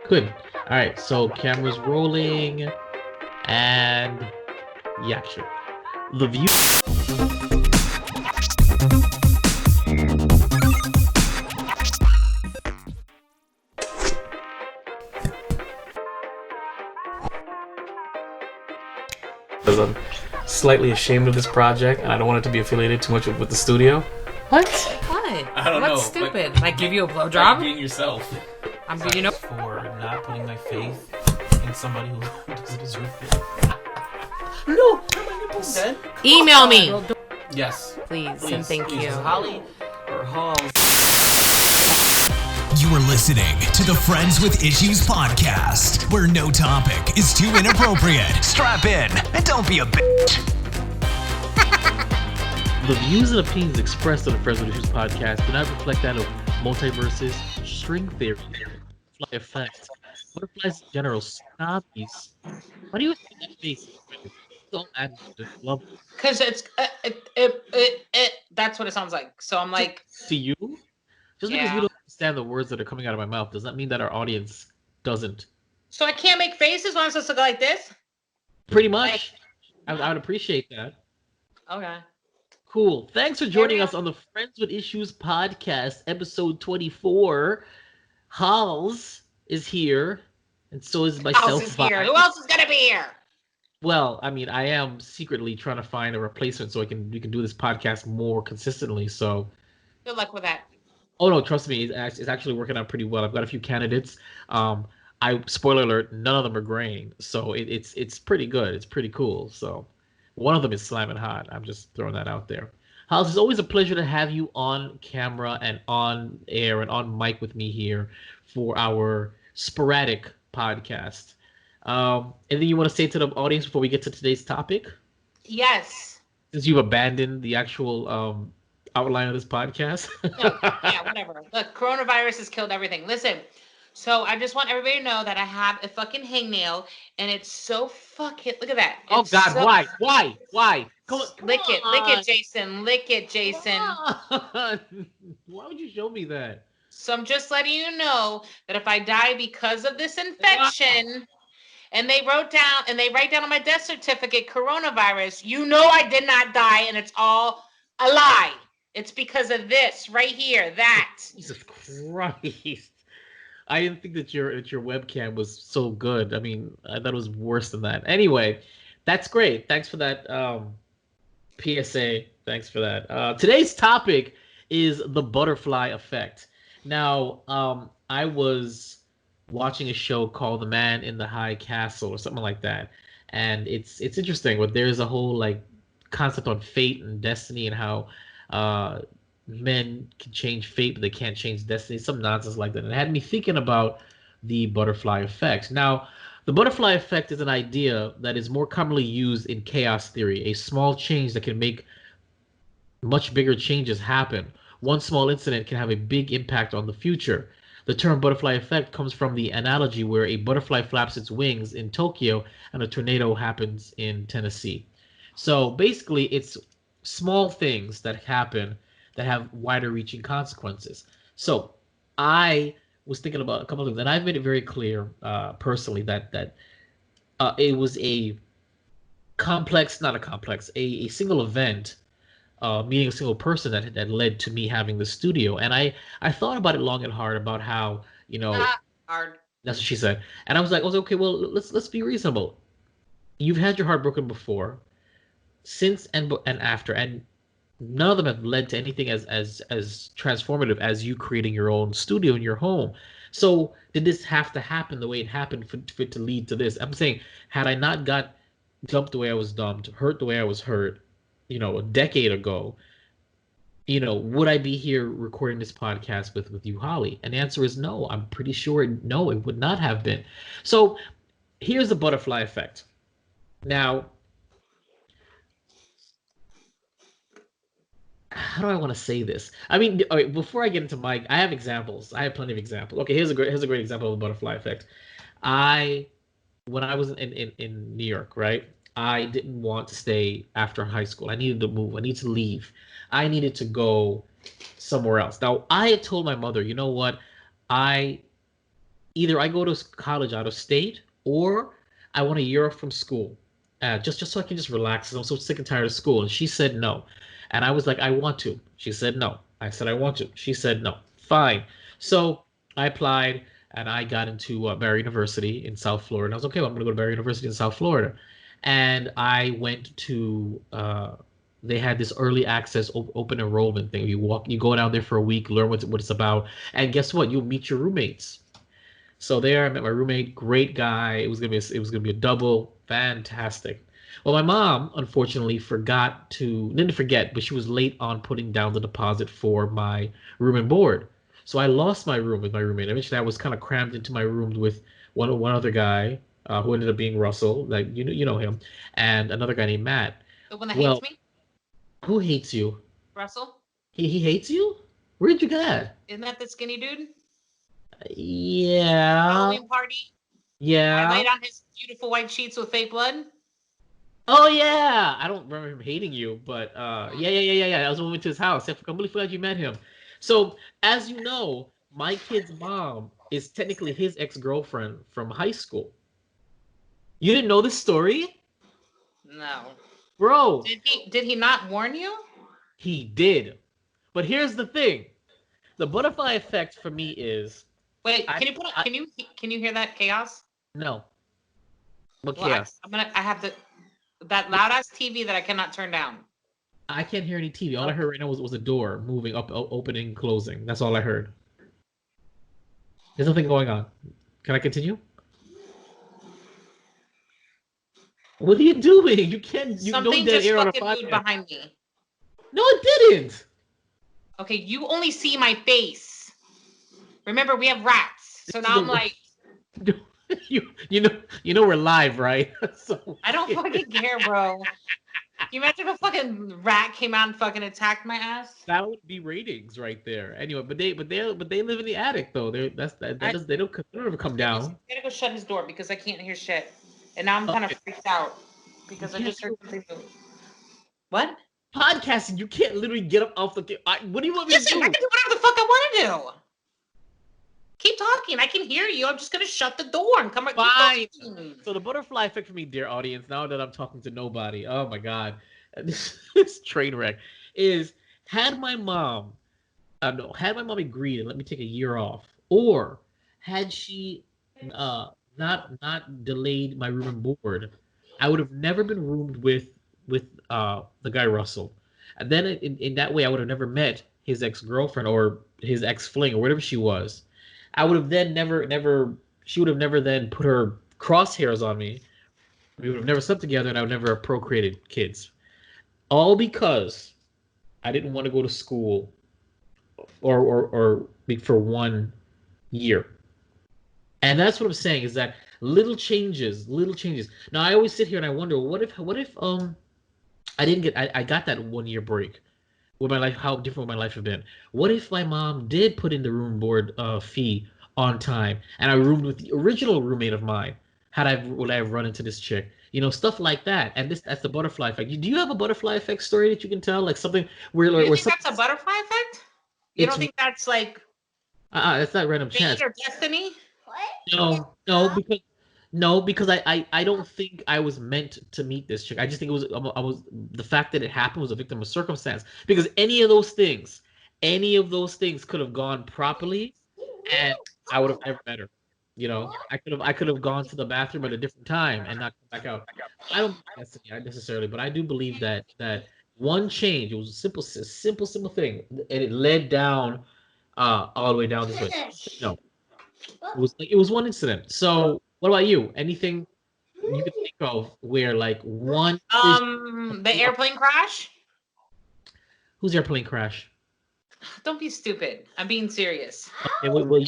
Good. All right, so camera's rolling, and yeah, sure. The view. Because I'm slightly ashamed of this project, and I don't want it to be affiliated too much with the studio. What? I don't know. What's stupid? Like give you a blowjob? Being yourself. For not putting my faith in somebody who doesn't deserve it. No, my nipples dead. Email me, Yes, please and thank you. Holly or Halls. You are listening to the Friends with Issues podcast, where no topic is too inappropriate. Strap in and don't be a bitch. The views and opinions expressed on the Friends with Issues podcast do not reflect that of multiverses, string theory, fly effect, butterflies in general, snobbies. Why do you have that face? Don't add the love. Because it's that's what it sounds like. So I'm like, to you, just because we don't understand the words that are coming out of my mouth does not mean that our audience doesn't. So I can't make faces when I'm supposed to go like this? Pretty much. I would appreciate that. Okay. Cool. Thanks for joining us on the Friends with Issues podcast, episode 24. Holls is here, and so is myself. Holls is here. Who else is gonna be here? Well, I mean, I am secretly trying to find a replacement so we can do this podcast more consistently. So, good luck with that. Oh no, trust me, it's actually working out pretty well. I've got a few candidates. Spoiler alert, none of them are graying, so it's pretty good. It's pretty cool. So. One of them is slamming hot. I'm just throwing that out there. Holls, it's always a pleasure to have you on camera and on air and on mic with me here for our sporadic podcast. Anything you want to say to the audience before we get to today's topic? Yes. Since you've abandoned the actual outline of this podcast? No, yeah, whatever. Look, coronavirus has killed everything. Listen. So I just want everybody to know that I have a fucking hangnail, and it's so fucking. Look at that. It's God, so... why? Come on, lick it, Jason. Lick it, Jason. Why would you show me that? So I'm just letting you know that if I die because of this infection, and they write down on my death certificate coronavirus, you know I did not die, and it's all a lie. It's because of this right here. That. Jesus Christ. I didn't think that your webcam was so good. I mean, I thought it was worse than that. Anyway, that's great. Thanks for that PSA. Thanks for that. Today's topic is the butterfly effect. Now, I was watching a show called The Man in the High Castle or something like that, and it's interesting. But there's a whole like concept on fate and destiny and how men can change fate, but they can't change destiny. Some nonsense like that. And it had me thinking about the butterfly effect. Now, the butterfly effect is an idea that is more commonly used in chaos theory, a small change that can make much bigger changes happen. One small incident can have a big impact on the future. The term butterfly effect comes from the analogy where a butterfly flaps its wings in Tokyo and a tornado happens in Tennessee. So basically, it's small things that happen that have wider reaching consequences. So I was thinking about a couple of things, and I've made it very clear personally that it was a single event, meeting a single person that led to me having the studio. And I thought about it long and hard about how, hard. That's what she said. And I was like, okay, well, let's be reasonable. You've had your heart broken before, since and after, and none of them have led to anything as transformative as you creating your own studio in your home. So did this have to happen the way it happened for it to lead to this? I'm saying, had I not got dumped the way I was dumped, hurt the way I was hurt, a decade ago, would I be here recording this podcast with you, Holly? And the answer is no. I'm pretty sure no, it would not have been. So here's the butterfly effect. Now, how do I want to say this? I mean, all right, before I get into I have examples. I have plenty of examples. Okay, here's a great example of the butterfly effect. When I was in New York, right? I didn't want to stay after high school. I needed to move. I needed to leave. I needed to go somewhere else. Now, I had told my mother, you know what? either I go to college out of state or I want a year off from school, just so I can just relax. I'm so sick and tired of school. And she said no, and I was like, I want to. She said no. I said I want to. She said no. Fine. So I applied and I got into Barry University in South Florida. I was okay. Well, I'm gonna go to Barry University in South Florida, and I went to. They had this early access open enrollment thing. You go down there for a week, learn what it's about, and guess what? You'll meet your roommates. So there, I met my roommate, great guy. It was gonna be a double, fantastic. Well, my mom unfortunately didn't forget, but she was late on putting down the deposit for my room and board. So I lost my room with my roommate. Eventually, I was kind of crammed into my room with one other guy who ended up being Russell, like you know him, and another guy named Matt. The one that hates me. Who hates you? Russell. He hates you? Where'd you get? Isn't that the skinny dude? Yeah. Halloween party. Yeah. I laid on his beautiful white sheets with fake blood. Oh yeah. I don't remember him hating you, but yeah. I was moving to his house. I completely forgot you met him. So as you know, my kid's mom is technically his ex-girlfriend from high school. You didn't know this story? No. Bro. Did he not warn you? He did. But here's the thing. The butterfly effect for me is. Wait, can you hear that chaos? No. What chaos? I have that loud ass TV that I cannot turn down. I can't hear any TV. All I heard right now was a door moving up, opening, closing. That's all I heard. There's nothing going on. Can I continue? What are you doing? You can't. You Something don't just air on a fucking moved podcast. behind me. No, it didn't. Okay, you only see my face. Remember, we have rats, so now I'm like. You know we're live, right? So, I don't fucking care, bro. You imagine if a fucking rat came out and fucking attacked my ass? That would be ratings right there. Anyway, but they live in the attic though. They don't ever come down. I gotta go shut his door because I can't hear shit, and now I'm kind of freaked out because I just heard something move. What? Podcasting, you can't literally get up off the. What do you want me to do? I can do whatever the fuck I want to do. Keep talking. I can hear you. I'm just gonna shut the door and come. Fine. So the butterfly effect for me, dear audience, now that I'm talking to nobody, oh my god, this train wreck is had my mom agreed and let me take a year off, or had she not delayed my room and board, I would have never been roomed with the guy Russell, and then in that way I would have never met his ex-girlfriend or his ex-fling or whatever she was. I would have then she would have never then put her crosshairs on me. We would have never slept together, and I would never have procreated kids. All because I didn't want to go to school or for 1 year. And that's what I'm saying is that little changes. Now I always sit here and I wonder, what if I got that 1 year break? Would my life, how different would my life have been? What if my mom did put in the room board fee on time, and I roomed with the original roommate of mine? Would I have run into this chick? You know, stuff like that. And that's the butterfly effect. Do you have a butterfly effect story that you can tell, like something where? You think that's a butterfly effect? You don't think that's like? That's not random chance. Fate or destiny? What? No, because I don't think I was meant to meet this chick. I just think I was the fact that it happened was a victim of circumstance. Because any of those things could have gone properly, and I would have never met her. You know, I could have gone to the bathroom at a different time and not come back out. I don't think that's necessarily, but I do believe that one change, it was a simple thing, and it led down all the way down this way. No, it was one incident. So. What about you? Anything you can think of where like one? The airplane crash. Whose airplane crash? Don't be stupid. I'm being serious. Okay,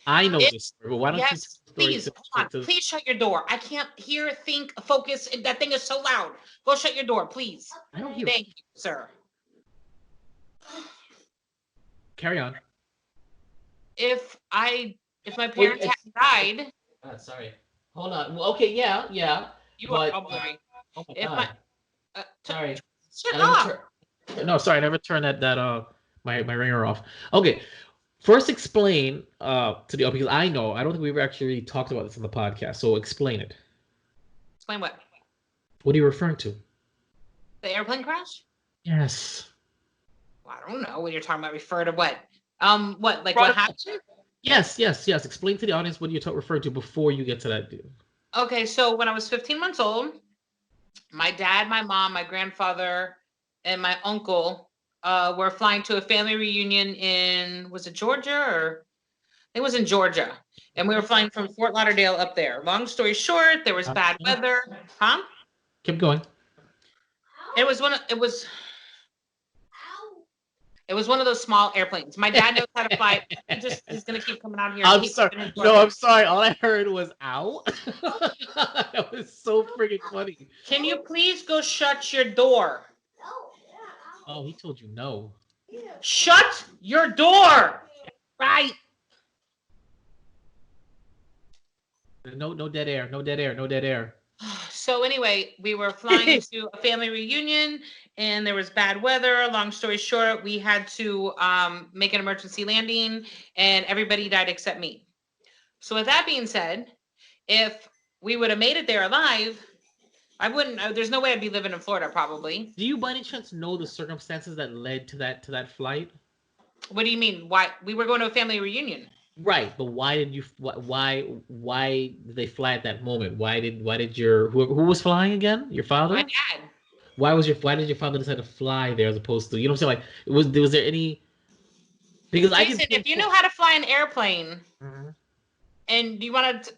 I know this story, but why don't you? Please, hold on. Please shut your door. I can't hear, think, focus. That thing is so loud. Go shut your door, please. I don't hear. Thank you, sir. Carry on. If my parents hadn't died. Sorry. Hold on. Well, okay, yeah. You are probably. Oh my God. Sorry. Shut up. No, sorry. I never turned that my ringer off. Okay. First, explain to the because I don't think we ever actually really talked about this on the podcast. So explain it. Explain what? What are you referring to? The airplane crash? Yes. Well, I don't know what you're talking about. Refer to what? What? Like what happened? Yes. Explain to the audience what you're referring to before you get to that, dude. Okay, so when I was 15 months old, my dad, my mom, my grandfather, and my uncle were flying to a family reunion in, was it Georgia or? It was in Georgia. And we were flying from Fort Lauderdale up there. Long story short, there was bad weather. Huh? Keep going. It was one of those small airplanes. My dad knows how to fly. He's gonna keep coming out here. I'm sorry. No, I'm sorry. All I heard was "ow." That was so freaking funny. Can you please go shut your door? Oh, he told you no. Shut your door. Right. No dead air. No dead air. No dead air. So anyway, we were flying to a family reunion and there was bad weather. Long story short, we had to make an emergency landing and everybody died except me. So with that being said, if we would have made it there alive, I wouldn't, there's no way I'd be living in Florida probably. Do you by any chance know the circumstances that led to that flight? What do you mean? Why? We were going to a family reunion. Right, but why did they fly at that moment? Why did your who was flying again? Your father? My dad. Why did your father decide to fly there as opposed to, you know what I'm saying? Like, was there any? Because Jason, if you know how to fly an airplane, mm-hmm. and you want to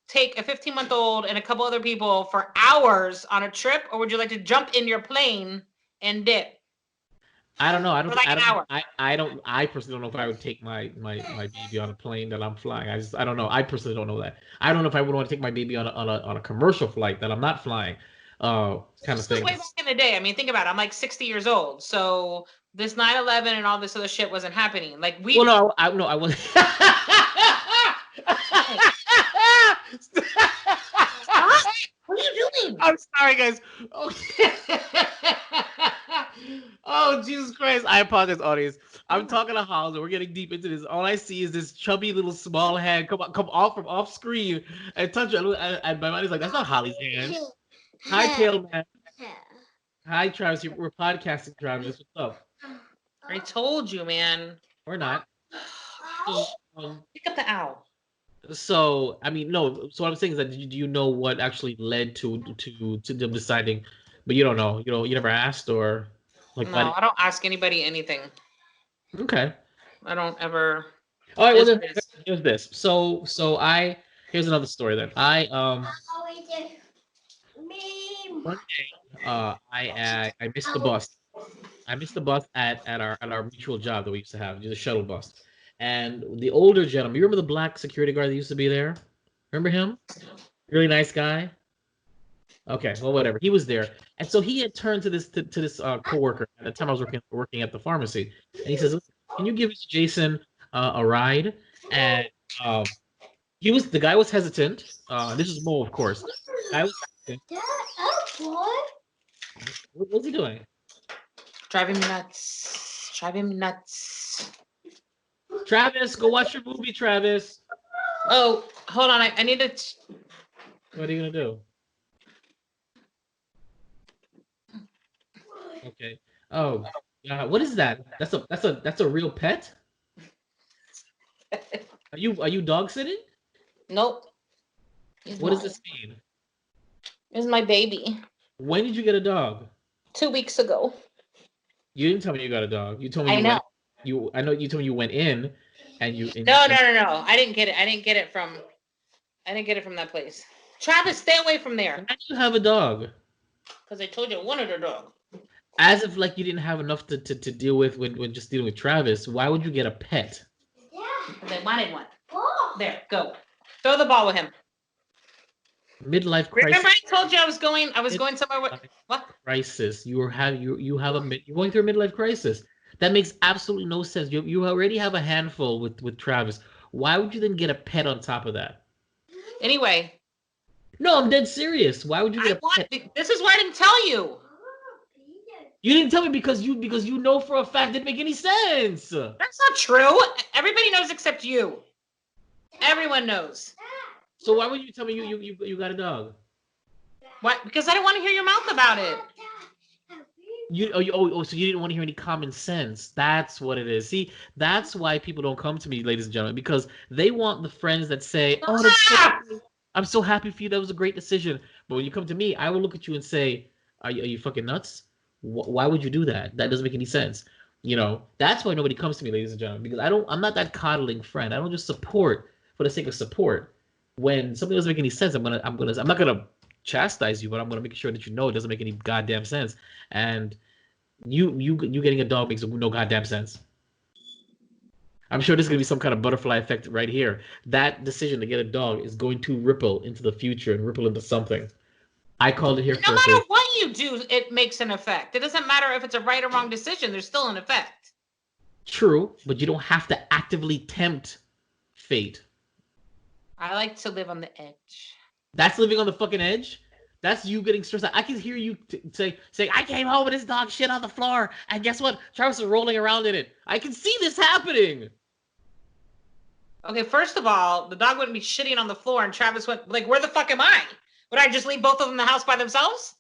take a 15-month-old and a couple other people for hours on a trip, or would you like to jump in your plane and dip? I don't know. I personally don't know if I would take my baby on a plane that I'm flying. I don't know. I personally don't know that. I don't know if I would want to take my baby on a commercial flight that I'm not flying. Kind of thing. Way back in the day. I mean, think about it. I'm like 60 years old. So this 9/11 and all this other shit wasn't happening. Like we. Well, no, I wasn't. What are you doing? I'm sorry, guys. Okay. Oh, Jesus Christ. I apologize, audience. I'm talking to Holls, and we're getting deep into this. All I see is this chubby little small hand come off from off screen and touch it. And my mind is like, that's not Holly's hand. Hi, Tail Man. Hi, Travis. We're podcasting, Travis. What's up? I told you, man. We're not. Pick up the owl. So, I mean, no. So what I'm saying is that do you know what actually led to them deciding? But you don't know. You never asked, or like. No, I don't ask anybody anything. Okay. I don't ever. All right. Well, then, here's this. So here's another story then. One day, I missed the bus. I missed the bus at our mutual job that we used to have, the shuttle bus. And the older gentleman, you remember the black security guard that used to be there? Remember him? Really nice guy. Okay, well, whatever. He was there, and so he had turned to this coworker at the time I was working at the pharmacy, and he says, "Can you give Jason a ride?" And the guy was hesitant. This is Mo, of course. The guy was hesitant. What was he doing? Driving me nuts. Driving me nuts. Travis, go watch your movie, Travis. Oh, hold on. I need to. What are you gonna do? Okay. Oh, what is that? That's a real pet? Are you dog sitting? Nope. What does this mean? It's my baby. When did you get a dog? 2 weeks ago. You didn't tell me you got a dog. You told me. I know you told me you went in, and you. No. I didn't get it. I didn't get it from that place. Travis, stay away from there. Why do you have a dog? Because I told you I wanted a dog. As if like you didn't have enough to deal with when just dealing with Travis. Why would you get a pet? Yeah. Because I wanted one. There, go. Throw the ball with him. Midlife crisis. Remember I told you I was going somewhere with what? Crisis. You're going through a midlife crisis. That makes absolutely no sense. You already have a handful with Travis. Why would you then get a pet on top of that? Anyway. No, I'm dead serious. Why would you get a pet? This is why I didn't tell you. You didn't tell me because you know for a fact it didn't make any sense. That's not true. Everybody knows except you. Everyone knows. So why would you tell me you got a dog? What? Because I didn't want to hear your mouth about it. So you didn't want to hear any common sense. That's what it is. See, that's why people don't come to me, ladies and gentlemen, because they want the friends that say, "Oh, I'm so happy for you. That was a great decision." But when you come to me, I will look at you and say, "Are you fucking nuts? Why would you do that? That doesn't make any sense." You know, that's why nobody comes to me, ladies and gentlemen, because I'm not that coddling friend. I don't just support for the sake of support. When something doesn't make any sense, I'm not gonna chastise you, but I'm gonna make sure that you know it doesn't make any goddamn sense. And you getting a dog makes no goddamn sense. I'm sure there's gonna be some kind of butterfly effect right here. That decision to get a dog is going to ripple into the future and ripple into something. I called it here first. No matter what you do, it makes an effect. It doesn't matter if it's a right or wrong decision. There's still an effect. True, but you don't have to actively tempt fate. I like to live on the edge. That's living on the fucking edge? That's you getting stressed out. I can hear you say, I came home and this dog shit on the floor, and guess what? Travis is rolling around in it. I can see this happening. Okay, first of all, the dog wouldn't be shitting on the floor, and Travis went, like, where the fuck am I? Would I just leave both of them in the house by themselves?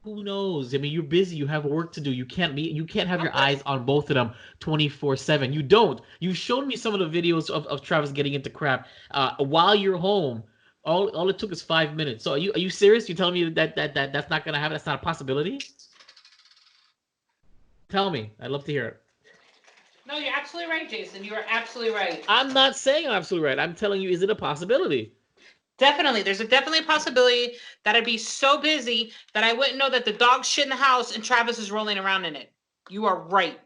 Who knows? I mean, you're busy. You have work to do. You can't have your eyes on both of them 24/7. You don't. You've shown me some of the videos of Travis getting into crap while you're home. All it took is 5 minutes. So are you serious? You're telling me that that's not gonna happen? That's not a possibility? Tell me. I'd love to hear it. No, you're absolutely right, Jason. You are absolutely right. I'm not saying I'm absolutely right. I'm telling you, is it a possibility? Definitely. There's definitely a possibility that I'd be so busy that I wouldn't know that the dog's shit in the house and Travis is rolling around in it. You are right.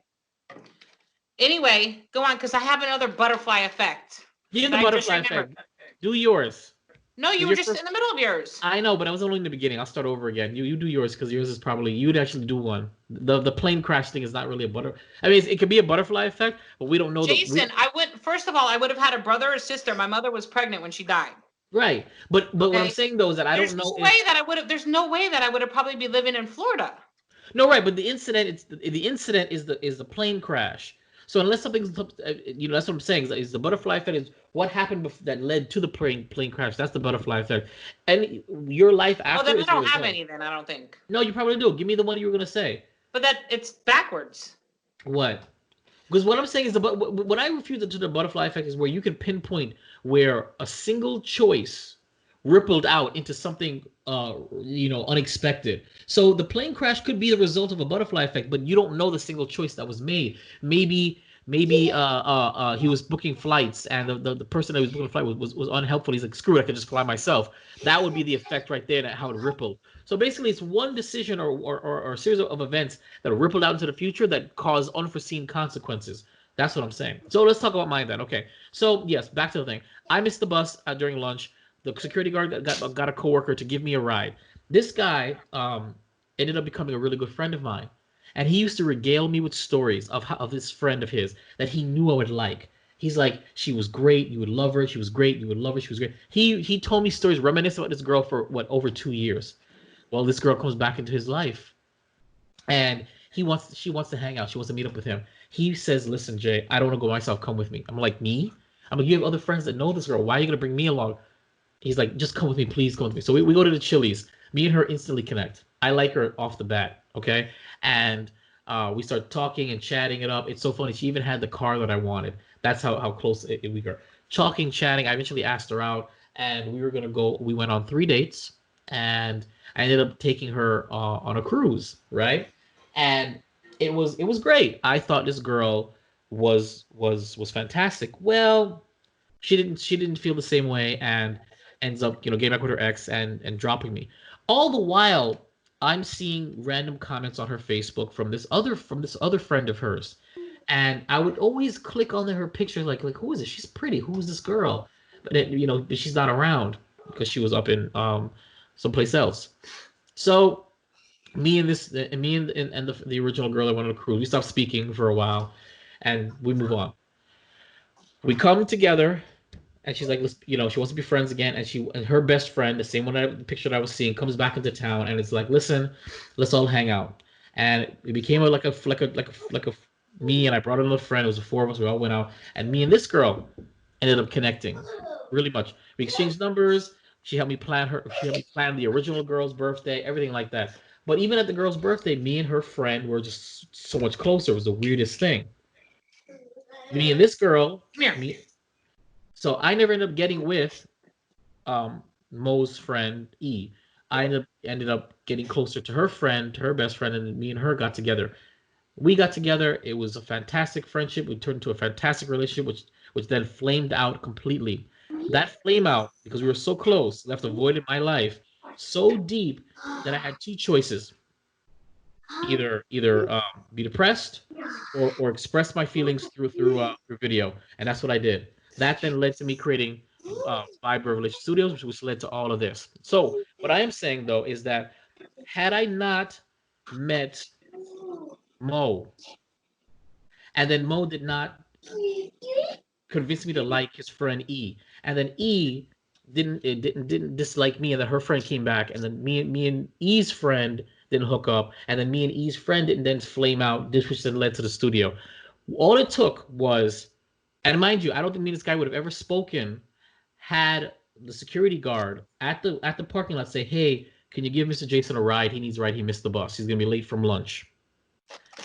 Anyway, go on, because I have another butterfly effect. Give the butterfly effect. Do yours. No, you were just in the middle of yours. I know, but I was only in the beginning. I'll start over again. You do yours, because yours is probably, you'd actually do one. The plane crash thing is not really a I mean, it could be a butterfly effect, but we don't know. Jason, first of all, I would have had a brother or sister. My mother was pregnant when she died. Right, but okay. What I'm saying though is that There's no way that I would have probably be living in Florida. No, right, but the incident is the plane crash. So unless something's, that's what I'm saying. Is the butterfly effect is what happened that led to the plane crash. That's the butterfly effect. And your life after. Oh, then I don't have any. Then I don't think. No, you probably do. Give me the one you were gonna say. But it's backwards. What? Because what I'm saying is what I refuse to the butterfly effect is where you can pinpoint where a single choice rippled out into something unexpected. So the plane crash could be the result of a butterfly effect, but you don't know the single choice that was made. Maybe he was booking flights and the person that was booking the flight was unhelpful. He's like, screw it, I can just fly myself. That would be the effect right there, how it rippled. So basically it's one decision or a series of events that rippled out into the future that cause unforeseen consequences. That's what I'm saying. So let's talk about mine then. Okay. So yes, back to the thing. I missed the bus during lunch. The security guard got a coworker to give me a ride. This guy ended up becoming a really good friend of mine. And he used to regale me with stories of this friend of his that he knew I would like. He's like, she was great. You would love her. She was great. You would love her. She was great. He told me stories reminiscent about this girl for over 2 years. Well, this girl comes back into his life. And she wants to hang out. She wants to meet up with him. He says, listen, Jay, I don't want to go myself. Come with me. I'm like, me? I'm like, you have other friends that know this girl. Why are you going to bring me along? He's like, just come with me. Please come with me. So we go to the Chili's. Me and her instantly connect. I like her off the bat. Okay. And we start talking and chatting it up. It's so funny. She even had the car that I wanted. That's how close we were. Talking, chatting. I eventually asked her out. And we were going to go. We went on 3 dates. And I ended up taking her on a cruise. Right. And it was great. I thought this girl was fantastic. Well, she didn't feel the same way and ends up getting back with her ex and dropping me. All the while, I'm seeing random comments on her Facebook from this other friend of hers, and I would always click on her picture like who is it? She's pretty. Who is this girl? But then, she's not around because she was up in someplace else. So me and the original girl that went on a cruise, we stopped speaking for a while, and we move on. We come together, and she's like, she wants to be friends again, and her best friend, the same one the picture that I was seeing, comes back into town, and it's like, listen, let's all hang out. and it became like a me, and I brought another friend. It was the four of us. We all went out, and me and this girl ended up connecting really much. We exchanged numbers. She helped me plan her. She helped me plan the original girl's birthday, everything like that. But even at the girl's birthday, me and her friend were just so much closer. It was the weirdest thing. Me and this girl, me. So I never ended up getting with Mo's friend E. I ended up getting closer to her friend, to her best friend, and me and her got together. We got together. It was a fantastic friendship. We turned into a fantastic relationship, which then flamed out completely. That flame out, because we were so close, left a void in my life so deep that I had two choices: either be depressed or express my feelings through video, and that's what I did. That then led to me creating Vibe Revelation Studios, which led to all of this. So what I am saying though is that had I not met Mo, and then Mo did not convince me to like his friend E, and then E didn't dislike me, and then her friend came back, and then me and E's friend didn't hook up, and then me and E's friend didn't then flame out, this which then led to the studio. All it took was, and mind you, I don't think me and this guy would have ever spoken had the security guard at the parking lot say, "Hey, can you give Mr. Jason a ride? He needs a ride. He missed the bus. He's gonna be late from lunch."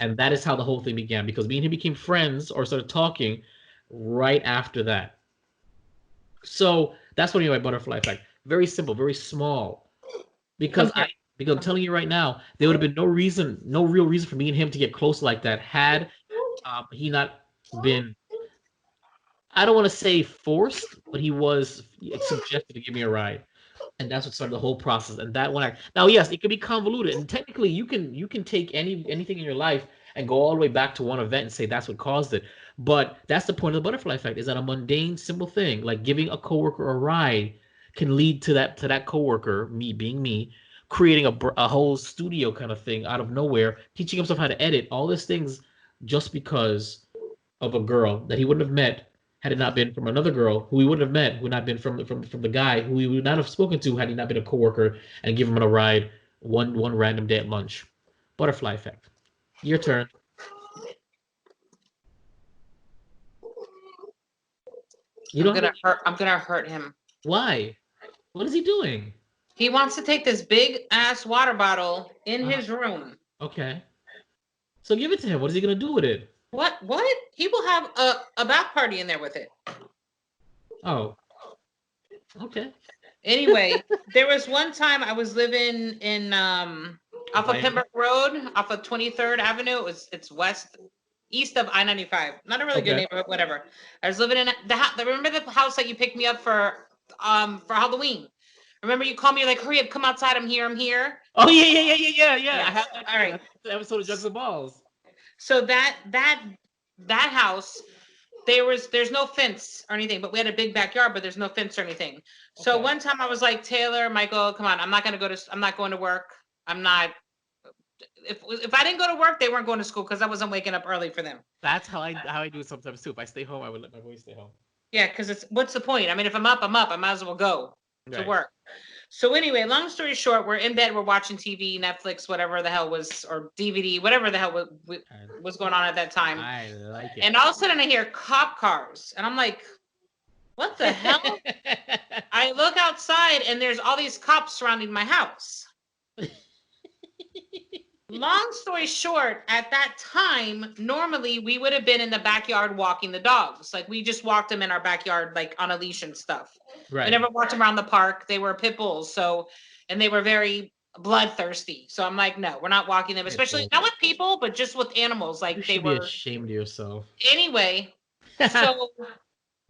And that is how the whole thing began, because me and him became friends or started talking right after that. So that's what I mean by butterfly effect. Very simple, very small. Because I'm telling you right now, there would have been no real reason for me and him to get close like that had he not been, I don't want to say forced, but he was suggested to give me a ride. And that's what started the whole process. And that one, now yes, it could be convoluted, and technically you can take anything in your life and go all the way back to one event and say that's what caused it. But that's the point of the butterfly effect, is that a mundane, simple thing like giving a coworker a ride can lead to that coworker, me being me, creating a whole studio kind of thing out of nowhere, teaching himself how to edit, all these things just because of a girl that he wouldn't have met had it not been from another girl who he wouldn't have met, who would not been from the guy who he would not have spoken to had he not been a coworker and give him a ride one random day at lunch. Butterfly effect. Your turn. I'm gonna hurt him. Why? What is he doing? He wants to take this big ass water bottle in his room. Okay. So give it to him. What is he gonna do with it? What? He will have a bath party in there with it. Oh. Okay. Anyway, there was one time I was living in off of Pembroke Road, off of 23rd Avenue. It's east of I-95. Not a really good neighborhood, whatever. I was living in the house. Remember the house that you picked me up for Halloween? Remember you called me, like, hurry up, come outside, I'm here. Oh yeah. I have that. All right. The episode of JUGGz BALLz. So that house, there's no fence or anything, but we had a big backyard, but there's no fence or anything. So one time I was like, Taylor, Michael, come on, I'm not going to work. I'm not. If I didn't go to work, they weren't going to school because I wasn't waking up early for them. That's how I do it sometimes too. If I stay home, I would let my boys stay home. Yeah, because what's the point? I mean, if I'm up, I might as well go to work. So anyway, long story short, we're in bed, we're watching TV, Netflix, whatever the hell was, or DVD, whatever the hell was going on at that time. I like it. And all of a sudden I hear cop cars, and I'm like, what the hell? I look outside, and there's all these cops surrounding my house. Long story short, at that time, normally we would have been in the backyard walking the dogs. Like, we just walked them in our backyard, like on a leash and stuff. Right. We never walked them around the park. They were pit bulls, and they were very bloodthirsty. So I'm like, no, we're not walking them, especially not with people, but just with animals. Like, they were. Be ashamed of yourself. Anyway, so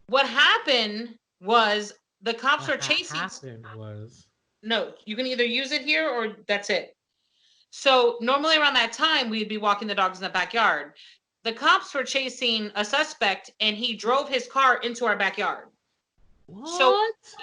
what happened was the cops were chasing. No, you can either use it here or that's it. So normally around that time, we'd be walking the dogs in the backyard. The cops were chasing a suspect, and he drove his car into our backyard. What? So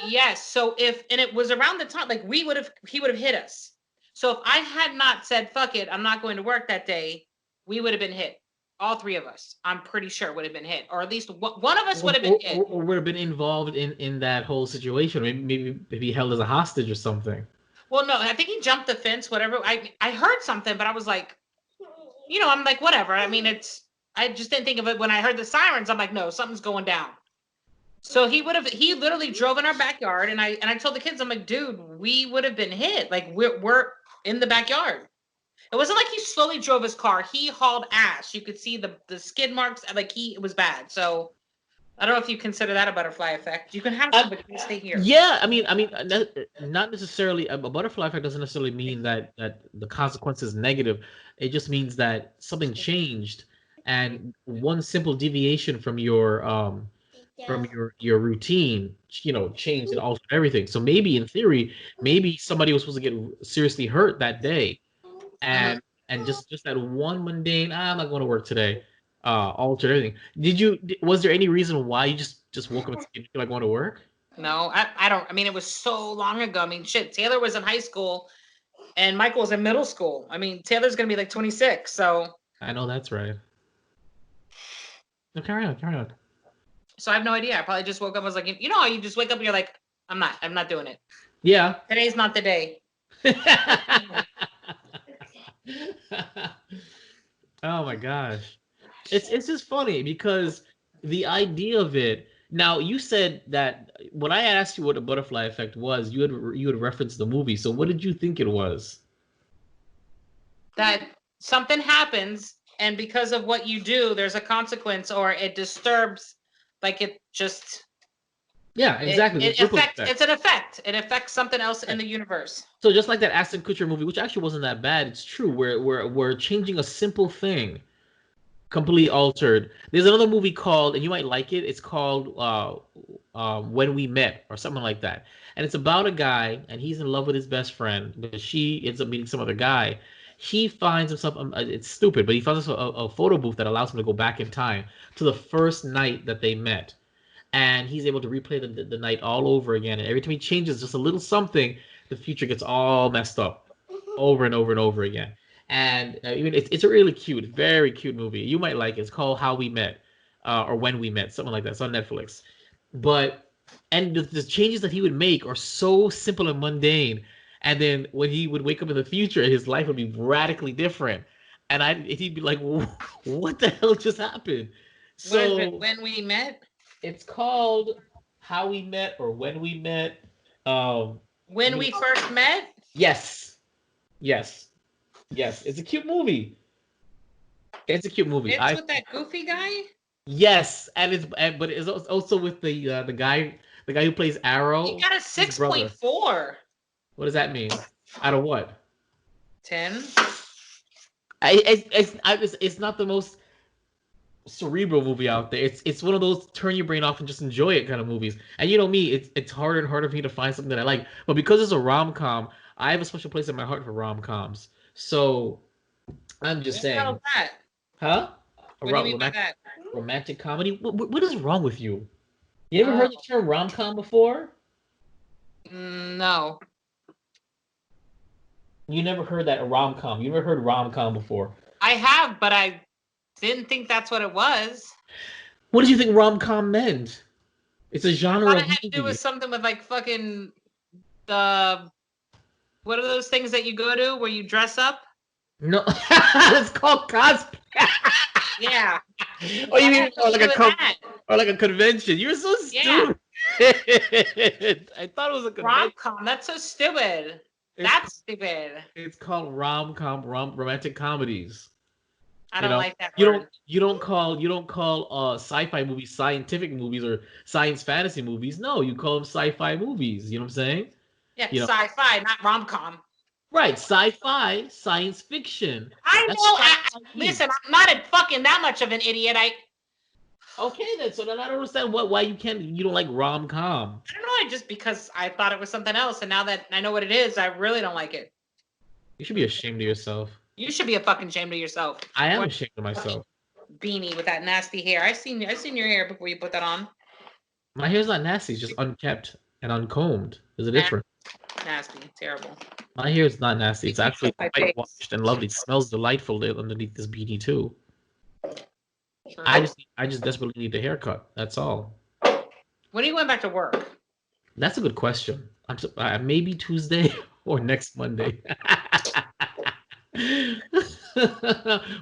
yes. So it was around the time, like, he would have hit us. So if I had not said, fuck it, I'm not going to work that day, we would have been hit. All three of us, I'm pretty sure, would have been hit, or at least one of us would have been hit. Or would have been involved in that whole situation. Maybe held as a hostage or something. Well, no, I think he jumped the fence, whatever. I heard something, but I was like, you know, I'm like, whatever. I mean, I just didn't think of it when I heard the sirens. I'm like, no, something's going down. So he literally drove in our backyard, and I told the kids, I'm like, dude, we would have been hit. Like we're in the backyard. It wasn't like he slowly drove his car. He hauled ass. You could see the skid marks. Like it was bad. So I don't know if you consider that a butterfly effect. You can have somebody stay here. Yeah, I mean, not necessarily a butterfly effect doesn't necessarily mean that the consequence is negative. It just means that something changed, and one simple deviation from your routine, you know, changed and altered everything. So maybe in theory, maybe somebody was supposed to get seriously hurt that day, and just that one mundane, I'm not going to work today, altered everything. Was there any reason why you just woke up and didn't feel like going to work? No, I don't. I mean, it was so long ago. I mean, shit, Taylor was in high school and Michael was in middle school. I mean, Taylor's going to be like 26, so. I know that's right. No, carry on. So I have no idea. I probably just woke up. I was like, you know how you just wake up and you're like, I'm not doing it. Yeah. Today's not the day. Oh my gosh. It's just funny because the idea of it. Now you said that when I asked you what a butterfly effect was, you had referenced the movie. So what did you think it was? That something happens, and because of what you do, there's a consequence, or it disturbs. Like it just. Yeah, exactly. It's an effect. It affects something else in the universe. So just like that Ashton Kutcher movie, which actually wasn't that bad. It's true. We're changing a simple thing, completely altered. There's another movie called, and you might like it. It's called When We Met, or something like that. And it's about a guy, and he's in love with his best friend, but she ends up meeting some other guy. He finds himself. It's stupid, but he finds himself a photo booth that allows him to go back in time to the first night that they met. And he's able to replay the night all over again. And every time he changes just a little something, the future gets all messed up over and over and over again. And it's a really cute, very cute movie. You might like it. It's called How We Met, or When We Met, something like that. It's on Netflix. And the changes that he would make are so simple and mundane. And then when he would wake up in the future, his life would be radically different. And he'd be like, what the hell just happened? So, what is it, When We Met? It's called How We Met, or When We Met. When We First Met? Yes. It's a cute movie. It's With that goofy guy? Yes, but it's also with the guy who plays Arrow. He got a 6.4. What does that mean? Out of what? 10. It's not the most cerebral movie out there. It's one of those turn your brain off and just enjoy it kind of movies. And you know me, it's harder and harder for me to find something that I like. But because it's a rom-com, I have a special place in my heart for rom-coms. So I'm just saying. What that? Huh? What do you mean by that? Romantic comedy? What is wrong with you? You ever heard the term rom-com before? No. You never heard that rom-com. You never heard rom-com before. I have, but I didn't think that's what it was. What did you think rom-com meant? It's a genre of movie. It had to do with something with like fucking what are those things that you go to where you dress up? No, it's called cosplay. Yeah. Oh, you mean like a convention? You're so stupid. Yeah. I thought it was a convention. Rom-com. That's so stupid. That's stupid. It's called rom-com, romantic comedies. I don't like that word. You don't call sci-fi movies scientific movies or science fantasy movies. No, you call them sci-fi movies. You know what I'm saying? Yeah, sci-fi, not rom-com. Right, sci-fi, science fiction. I know. Listen, I'm not fucking that much of an idiot. Okay then. So then I don't understand why you don't like rom-com. I don't know. Just because I thought it was something else, and now that I know what it is, I really don't like it. You should be ashamed of yourself. You should be a fucking ashamed of yourself. I am ashamed of myself. Beanie with that nasty hair. I've seen your hair before you put that on. My hair's not nasty. It's just unkept and uncombed. There's a difference. Nasty, terrible. My hair is not nasty. It's actually white-washed and lovely. It smells delightful underneath this beanie too. Sure. I just desperately need a haircut. That's all. When are you going back to work? That's a good question. Maybe Tuesday or next Monday.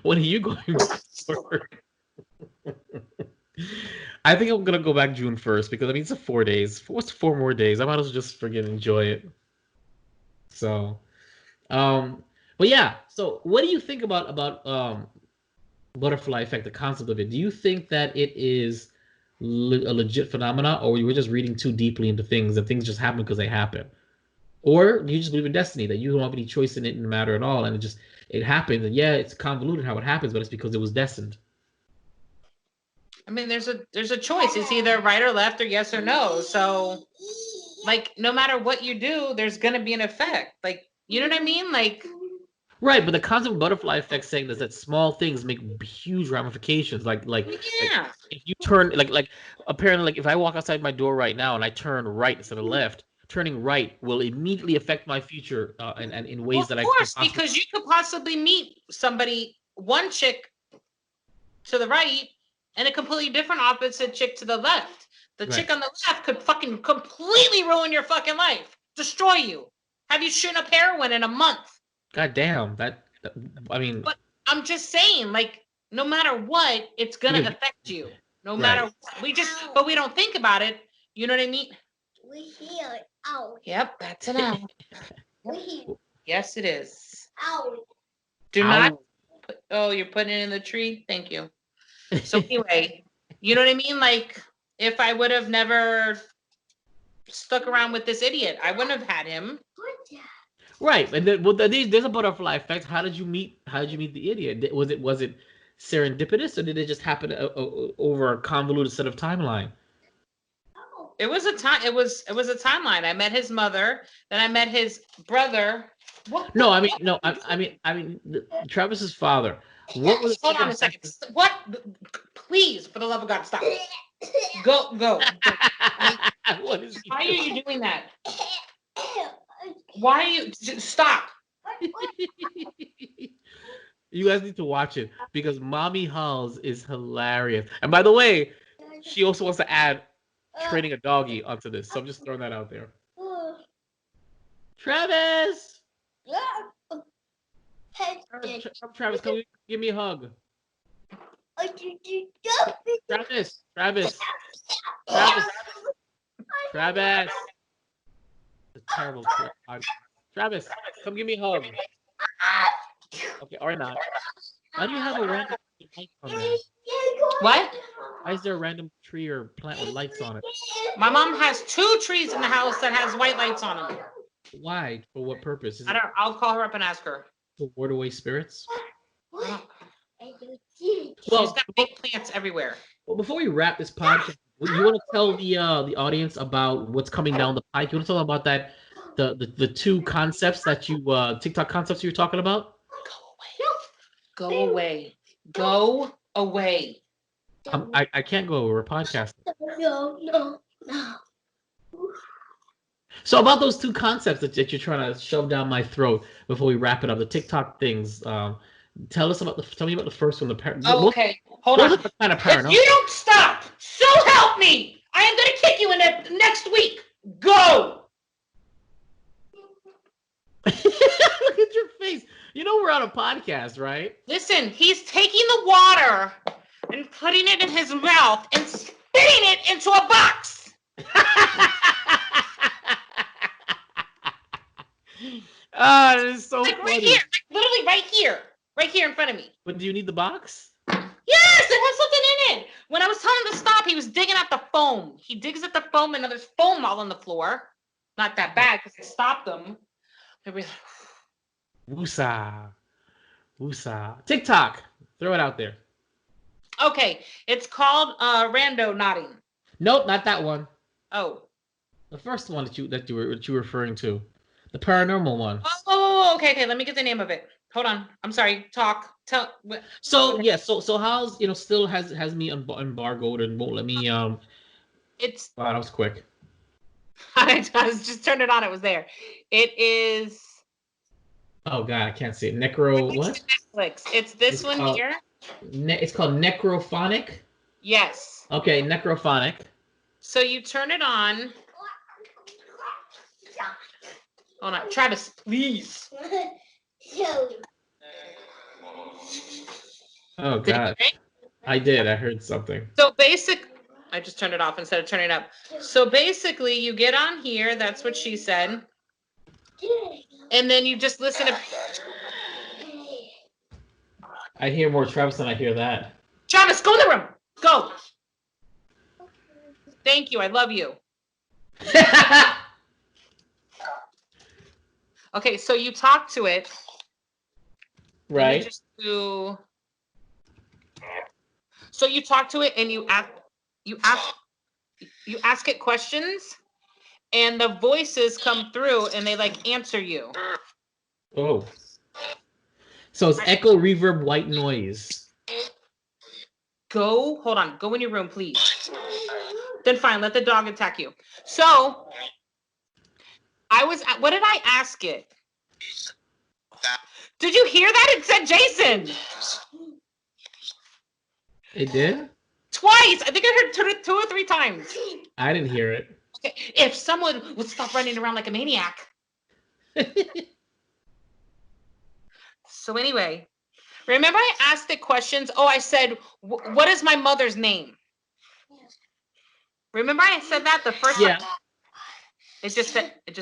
When are you going back to work? I think I'm gonna go back June 1st because I mean it's a 4 days. What's 4 more days? I might as well just forget enjoy it. So, but yeah. So, what do you think about butterfly effect? The concept of it. Do you think that it is a legit phenomena, or you were just reading too deeply into things and things just happen because they happen? Or do you just believe in destiny, that you don't have any choice in it in the matter at all, and it happens, and yeah, it's convoluted how it happens, but it's because it was destined. I mean, there's a choice. It's either right or left or yes or no. So, like, no matter what you do, there's gonna be an effect. Like, you know what I mean? Like, right. But the concept of butterfly effect saying is that small things make huge ramifications. Like if you turn like apparently like if I walk outside my door right now and I turn right instead of left. Turning right will immediately affect my future and in ways that I. Of course, because you could possibly meet somebody, one chick to the right, and a completely different opposite chick to the left. The chick on the left could fucking completely ruin your fucking life, destroy you, have you shooting up heroin in a month. God damn, that I mean. But I'm just saying, like, no matter what, it's gonna affect you. No matter what. But we don't think about it. You know what I mean? We hear it out. Yep, that's an owl. Yes, it is. Ow. Do not. Oh, you're putting it in the tree? Thank you. So anyway, you know what I mean? Like, if I would have never stuck around with this idiot, I wouldn't have had him. Right, and then there's a butterfly effect. How did you meet the idiot? Was it serendipitous, or did it just happen over a convoluted set of timeline? It was a timeline. I met his mother, then I met his brother. What? No, I mean Travis's father. What was? Hold on a second. What? Please, for the love of God, stop. Go. What is Why are you doing that? Why are you? Stop. You guys need to watch it because Mommy Holls is hilarious. And by the way, she also wants to add training a doggy onto this, so I'm just throwing that out there. Travis! Travis, come give me a hug. Travis! It's a terrible Travis, come give me a hug. Okay, or not. Why do you have a random light on there? What? Why is there a random tree or plant with lights on it? My mom has 2 trees in the house that has white lights on them. Why? For what purpose? I'll call her up and ask her. To ward away spirits? Well, she's got big plants everywhere. Well, before we wrap this podcast, you want to tell the audience about what's coming down the pike? You want to tell them about that the 2 concepts that you TikTok concepts you were talking about? Go away. I can't go. We're podcasting. No. So about those 2 concepts that you're trying to shove down my throat before we wrap it up, the TikTok things. Tell me about the first one. Okay, hold on. What kind of paranormal? If you don't stop, so help me, I am gonna kick you in the next week. Go. Look at your face. You know we're on a podcast, right? Listen, he's taking the water and putting it in his mouth and spitting it into a box. Ah, it is so funny. Right here, literally right here in front of me. But do you need the box? Yes, it has something in it. When I was telling him to stop, he was digging at the foam. He digs at the foam, and there's foam all on the floor. Not that bad because I stopped him. Woosah. TikTok. Throw it out there. Okay, it's called Randonauting. Nope, not that one. Oh. The first one that you were referring to. The paranormal one. Oh, okay. Let me get the name of it. Hold on. I'm sorry. Tell. So yeah. So How's still has me embargoed and won't let me It's. Wow, that was quick. I just turned it on. It was there. It is. Oh God, I can't see it. What? Netflix. It's this one here. It's called Necrophonic. Yes. Okay, Necrophonic. So you turn it on. Hold on, Travis, please. Oh Did you God, hear it? I did. I heard something. So I just turned it off instead of turning it up. So basically, you get on here. That's what she said. And then you just listen to. I hear more Travis than I hear that. Travis, go in the room. Go. Thank you. I love you. Okay, so you talk to it. Right. You just do. So you talk to it and you ask it questions, and the voices come through and they like answer you. Oh. So it's echo, reverb, white noise. Hold on. Go in your room, please. Then fine, let the dog attack you. So what did I ask it? Did you hear that? It said Jason. It did? Twice. I think I heard two or three times. I didn't hear it. Okay. If someone would stop running around like a maniac. So anyway, remember I asked it questions? Oh, I said, what is my mother's name? Remember I said that the first time? It just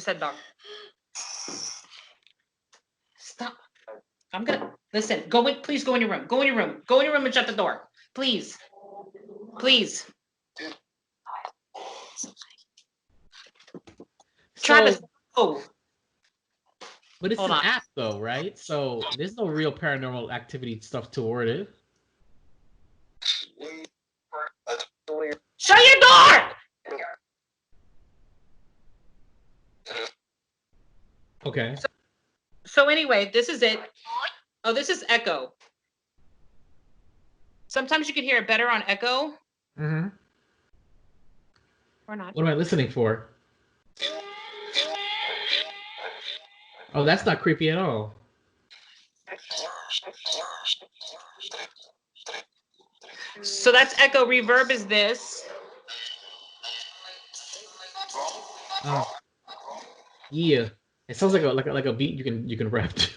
said dog. Stop. I'm gonna listen. Please go in your room. Go in your room. Go in your room and shut the door. Please. Please. Travis, oh. But it's an app though, right? So there's no real paranormal activity stuff toward it. Shut your door! Okay. So anyway, this is it. Oh, this is echo. Sometimes you can hear it better on echo. Mm-hmm. Or not. What am I listening for? Oh, that's not creepy at all. So that's echo. Reverb is this. Oh. Yeah. It sounds like a beat you can rap to.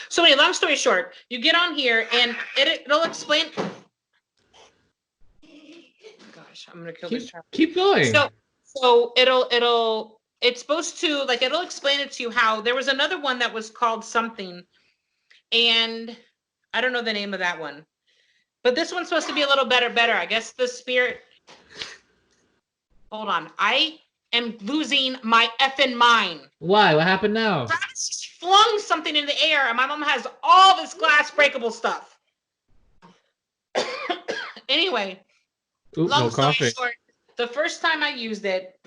So anyway, long story short, you get on here and it'll explain. Gosh, I'm gonna kill this child. Keep going. So it's supposed to it'll explain it to you how there was another one that was called something, and I don't know the name of that one, but this one's supposed to be a little better. I guess the spirit. Hold on, I am losing my effing mind. Why? What happened now? Travis just flung something in the air, and my mom has all this glass breakable stuff. Anyway, long story short, the first time I used it,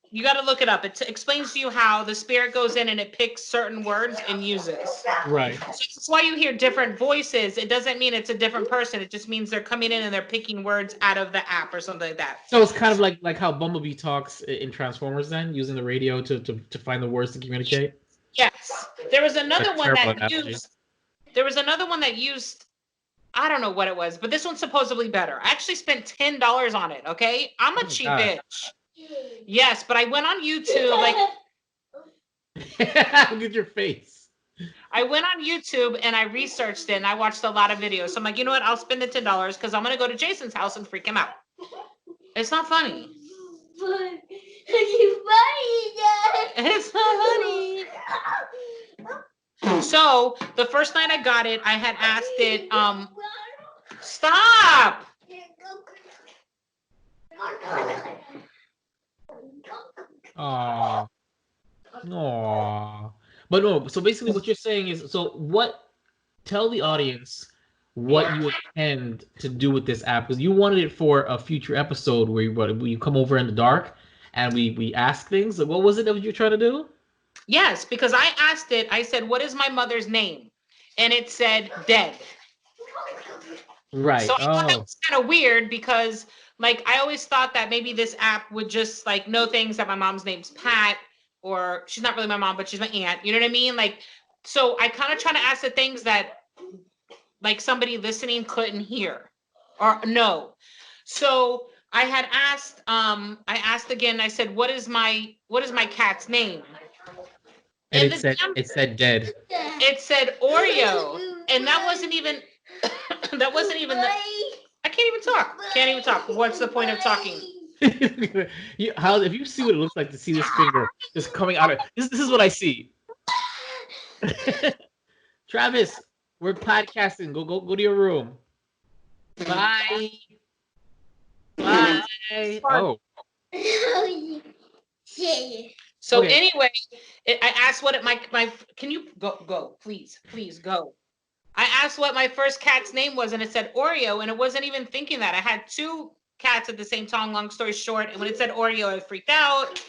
you got to look it up. It explains to you how the spirit goes in and it picks certain words and uses. Right. So that's why you hear different voices. It doesn't mean it's a different person. It just means they're coming in and they're picking words out of the app or something like that. So it's kind of like how Bumblebee talks in Transformers then, using the radio to find the words to communicate? Yes. There was another one that used I don't know what it was, but this one's supposedly better. I actually spent $10 on it, okay? I'm a cheap bitch. Yes, but I went on YouTube, Look at your face. I went on YouTube and I researched it and I watched a lot of videos. So I'm like, you know what? I'll spend the $10 because I'm going to go to Jason's house and freak him out. It's not funny. It's not funny. So the first night I got it, I had asked it, stop. Aww. Aww. But no, so basically what you're saying is, tell the audience what you intend to do with this app, because you wanted it for a future episode where you come over in the dark and we ask things. What was it that you're trying to do? Yes, because I asked it, I said, what is my mother's name? And it said dead. Right. So I thought that was kind of weird because I always thought that maybe this app would just know things that my mom's name's Pat, or she's not really my mom, but she's my aunt. You know what I mean? So I kind of try to ask the things that somebody listening couldn't hear or know. So I had asked, I asked again, I said, what is my cat's name? And And it said dead. it said Oreo, and that wasn't even that wasn't even the. I can't even talk. Can't even talk. What's the point of talking? If you see what it looks like to see this finger just coming out of this is what I see. Travis, we're podcasting. Go to your room. Bye. Bye. Oh. So Okay. anyway, I asked what my can you go please go. I asked what my first cat's name was, and it said Oreo, and it wasn't even thinking that. I had 2 cats at the same time, long story short, and when it said Oreo, I freaked out.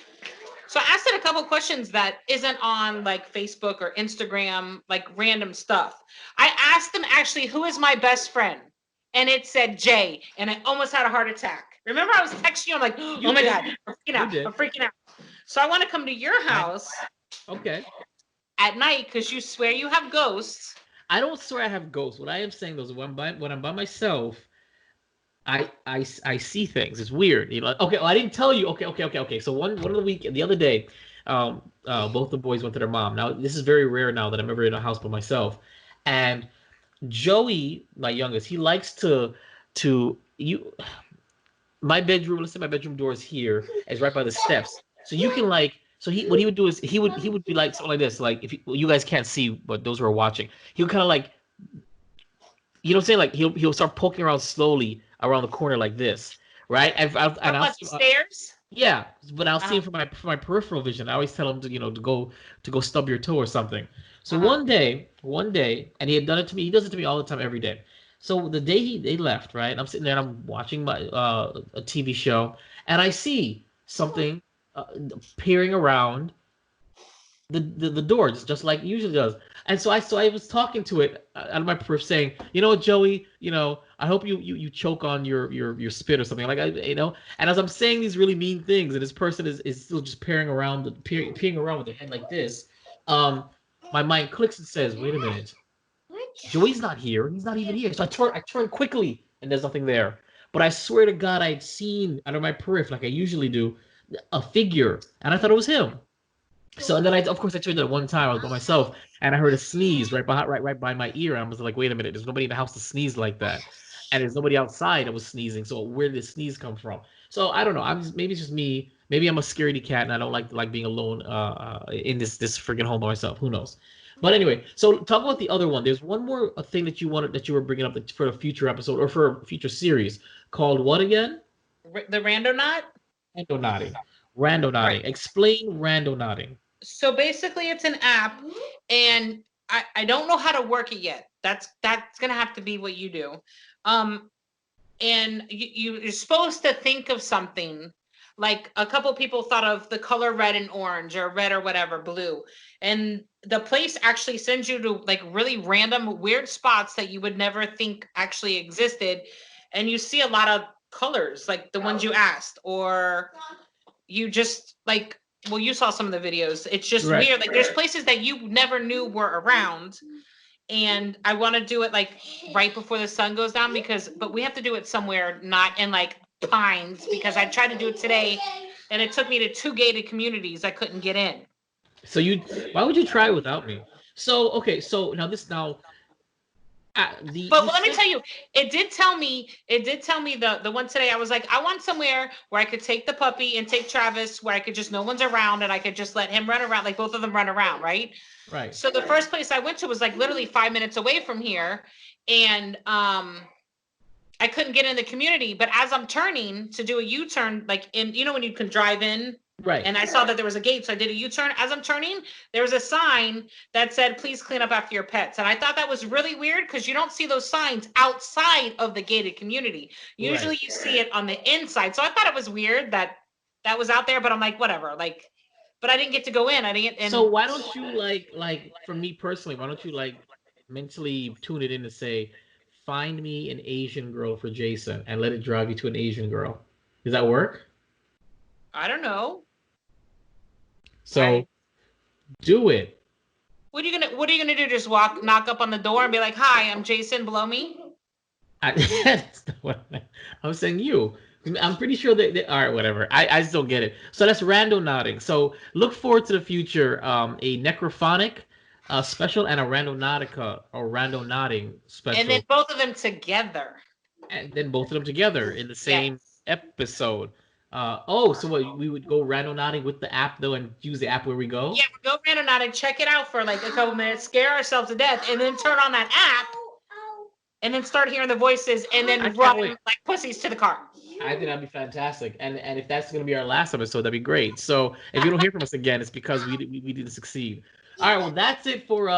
So I asked it a couple questions that isn't on like Facebook or Instagram, like random stuff. I asked them actually, who is my best friend? And it said Jay, and I almost had a heart attack. Remember, I was texting you, I'm like, oh my God, I'm freaking out. I'm freaking out. So I want to come to your house. Okay. At night, because you swear you have ghosts. I don't swear I have ghosts. What I am saying though is when I'm by myself, I see things. It's weird. You know. Okay. Well, I didn't tell you. Okay. So one of the other day, both the boys went to their mom. Now this is very rare now that I'm ever in a house by myself, and Joey, my youngest, he likes my bedroom. Let's say my bedroom door is here. It's right by the steps, so you can like. So what he would do is he would be like something like this. Like if you guys can't see, but those who are watching, he would kind of like, you know what I'm saying? Like he'll start poking around slowly around the corner like this, right? And I'll stairs. Yeah, but I'll see him from my peripheral vision. I always tell him to go stub your toe or something. So one day, and he had done it to me. He does it to me all the time, every day. So the day they left, right? I'm sitting there and I'm watching my a TV show, and I see something peering around the door, just like it usually does. And so I was talking to it out of my peripheral, saying, you know what, Joey, I hope you choke on your spit or something, like And as I'm saying these really mean things, and this person is still just peering around with their head like this, my mind clicks and says, wait a minute, Joey's not here. He's not even here. So I turn quickly, and there's nothing there. But I swear to God, I'd seen out of my peripheral, like I usually do, a figure, and I thought it was him. So and then I turned it one time. I was by myself, and I heard a sneeze right by my ear. And I was like, wait a minute, there's nobody in the house to sneeze like that, and there's nobody outside that was sneezing. So where did the sneeze come from? So I don't know. Maybe it's just me. Maybe I'm a scaredy cat, and I don't like being alone in this friggin' home by myself. Who knows? But anyway, so talk about the other one. There's one more thing that you were bringing up for a future episode or for a future series called what again? The Randonaut? Randonauting. Right. Explain Randonauting. So basically, it's an app, and I don't know how to work it yet. That's gonna have to be what you do. And you're supposed to think of something. Like a couple people thought of the color red and orange, or red or whatever, blue. And the place actually sends you to like really random weird spots that you would never think actually existed. And you see a lot of colors, like the ones you asked, or you just like, well, you saw some of the videos. It's just weird. Like there's places that you never knew were around. And I want to do it like right before the sun goes down but we have to do it somewhere not in like Pines, because I tried to do it today and it took me to 2 gated communities I couldn't get in. So why would you try it without me? So okay, but let me tell you, it did tell me the one today. I was like, I want somewhere where I could take the puppy and take Travis, where I could just, no one's around, and I could just let him run around, like both of them run around, right? Right. So the first place I went to was like literally 5 minutes away from here, and I couldn't get in the community. But as I'm turning to do a U-turn, like in, when you can drive in. Right. And I saw that there was a gate, so I did a U-turn. As I'm turning, there was a sign that said, please clean up after your pets. And I thought that was really weird, because you don't see those signs outside of the gated community. Usually you see it on the inside. So I thought it was weird that was out there, but I'm like, whatever. Like, but I didn't get to go in. So why don't you like for me personally, why don't you like mentally tune it in to say, find me an Asian girl for Jason, and let it drive you to an Asian girl? Does that work? I don't know. So do it. What are you gonna do? Just knock up on the door and be like, hi, I'm Jason, blow me? That's not what I'm saying. You I'm pretty sure that all right, whatever. I just don't get it. So that's randonauting. So look forward to the future. A Necrophonic special and a Randonautica or randonauting special. And then both of them together. And then both of them together in the same episode. So what, we would go randonauting with the app though, and use the app where we go? Yeah, we go randonauting, check it out for like a couple minutes, scare ourselves to death, and then turn on that app, and then start hearing the voices, and then run like pussies to the car. I think that'd be fantastic. And if that's gonna be our last episode, that'd be great. So if you don't hear from us again, it's because we didn't succeed. All right, well that's it for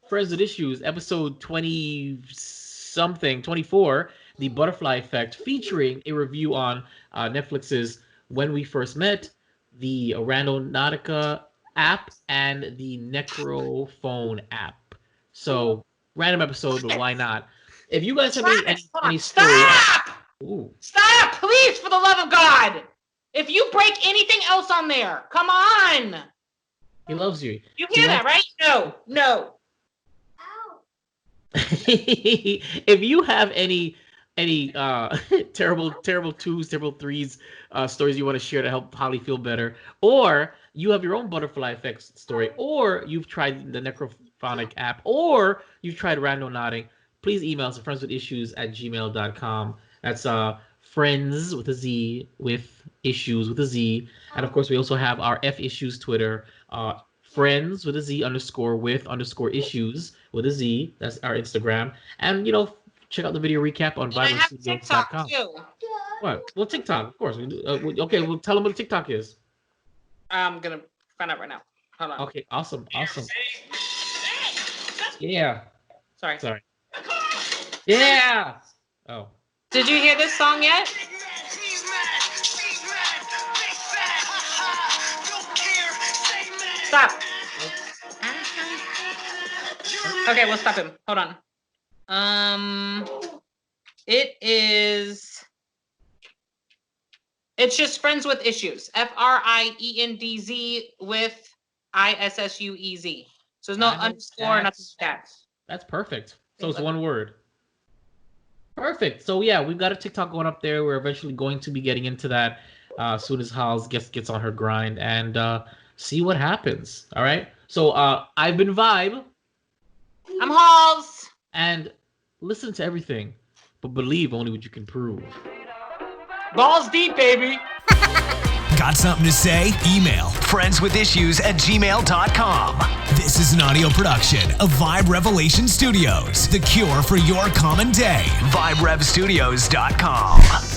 Friends with Issues, episode 24, The Butterfly Effect, featuring a review on Netflix's When We First Met, the Randonautica app, and the Necrophone app. So random episode, but why not? If you guys have any stories, Stop, please, for the love of God! If you break anything else on there, come on! He loves you. You hear that, right? No. If you have any terrible twos, terrible threes stories you want to share to help Holly feel better, or you have your own butterfly effects story, or you've tried the Necrophonic app, or you've tried randonauting, please email us at friendswithissues@gmail.com. That's friends with a Z, with issues with a Z. And of course, we also have our F Issues Twitter, friends with a Z _with_issues with a Z. That's our Instagram. And, check out the video recap on VibersStudios.com. What? Well, TikTok, of course. Okay, well, tell them what TikTok is. I'm going to find out right now. Hold on. Okay, awesome. Yeah. Sorry. Yeah. Oh. Did you hear this song yet? Stop. Okay, we'll stop him. Hold on. It's just Friends with Issues. FRIENDZ with ISSUEZ. So there's no underscore, nothing like that. That's perfect. So it's one word. Perfect. So yeah, we've got a TikTok going up there. We're eventually going to be getting into that as soon as Holls gets on her grind and see what happens. All right. So I've been Vibe. I'm Holls. And listen to everything, but believe only what you can prove. Balls deep, baby. Got something to say? Email friendswithissues@gmail.com. This is an audio production of Vibe Revelation Studios, the cure for your common day. VibeRevStudios.com.